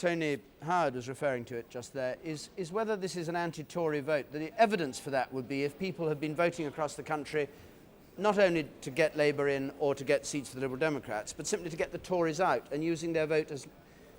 Tony Howard was referring to it just there, is whether this is an anti-Tory vote. The evidence for that would be if people had been voting across the country not only to get Labour in or to get seats for the Liberal Democrats, but simply to get the Tories out and using their vote, as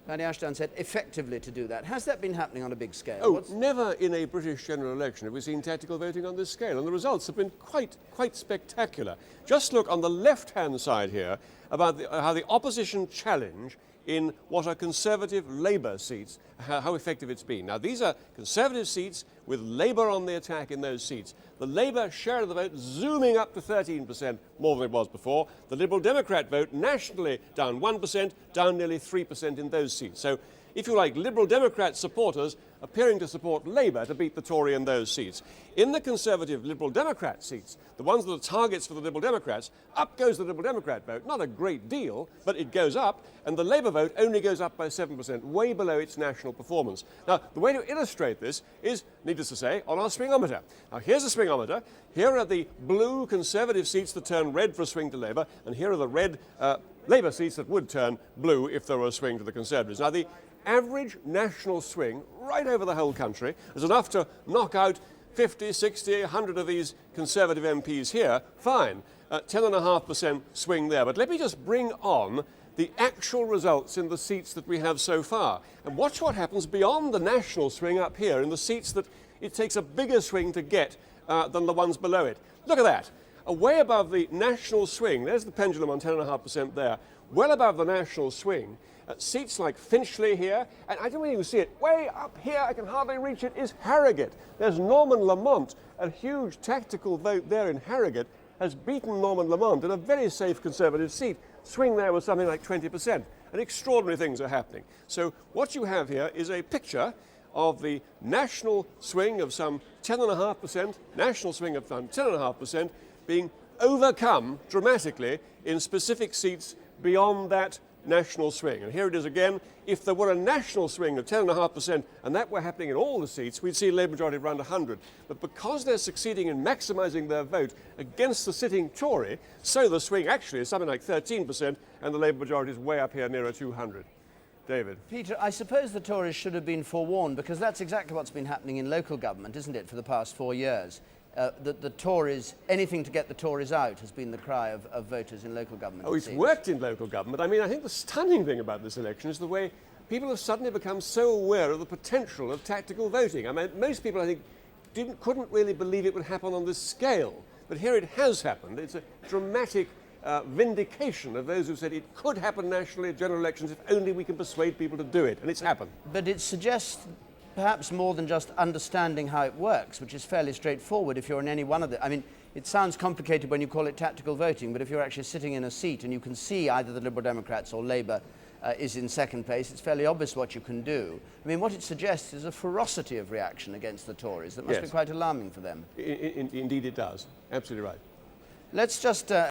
Paddy Ashdown said, effectively to do that. Has that been happening on a big scale? Oh, never in a British general election have we seen tactical voting on this scale, and the results have been quite spectacular. Just look on the left-hand side here about how the opposition challenge in what are Conservative Labour seats, how effective it's been. Now, these are Conservative seats with Labour on the attack in those seats. The Labour share of the vote zooming up to 13%, more than it was before. The Liberal Democrat vote nationally down 1%, down nearly 3% in those seats. So, if you like, Liberal Democrat supporters appearing to support Labour to beat the Tory in those seats. In the Conservative Liberal Democrat seats, the ones that are targets for the Liberal Democrats, up goes the Liberal Democrat vote. Not a great deal, but it goes up, and the Labour vote only goes up by 7%, way below its national performance. Now, the way to illustrate this is, needless to say, on our swingometer. Now, here's a swingometer. Here are the blue Conservative seats that turn red for a swing to Labour, and here are the red Labour seats that would turn blue if there were a swing to the Conservatives. Now, the average national swing right over the whole country is enough to knock out 50, 60, 100 of these Conservative MPs here. Fine, 10.5% swing there. But let me just bring on the actual results in the seats that we have so far. And watch what happens beyond the national swing up here in the seats that it takes a bigger swing to get than the ones below it. Look at that. Way above the national swing, there's the pendulum on 10.5% there, well above the national swing, seats like Finchley here, and I don't even see it, way up here, I can hardly reach it, is Harrogate. There's Norman Lamont, a huge tactical vote there in Harrogate, has beaten Norman Lamont in a very safe Conservative seat. Swing there was something like 20%, and extraordinary things are happening. So what you have here is a picture of the national swing of some 10.5%, national swing of some 10.5%, being overcome dramatically in specific seats beyond that national swing. And here it is again. If there were a national swing of 10.5% and that were happening in all the seats, we'd see a Labour majority of around 100. But because they're succeeding in maximising their vote against the sitting Tory, so the swing actually is something like 13% and the Labour majority is way up here nearer 200. David. Peter, I suppose the Tories should have been forewarned, because that's exactly what's been happening in local government, isn't it, for the past 4 years? The Tories, anything to get the Tories out has been the cry of voters in local government. Oh, it's worked in local government. I mean, I think the stunning thing about this election is the way people have suddenly become so aware of the potential of tactical voting. I mean, most people, I think, couldn't really believe it would happen on this scale. But here it has happened. It's a dramatic vindication of those who said it could happen nationally at general elections if only we can persuade people to do it. And it's happened. But it suggests perhaps more than just understanding how it works, which is fairly straightforward if you're in any one of the... I mean, it sounds complicated when you call it tactical voting, but if you're actually sitting in a seat and you can see either the Liberal Democrats or Labour is in second place, it's fairly obvious what you can do. I mean, what it suggests is a ferocity of reaction against the Tories that must be quite alarming for them. Indeed it does. Absolutely right. Let's just...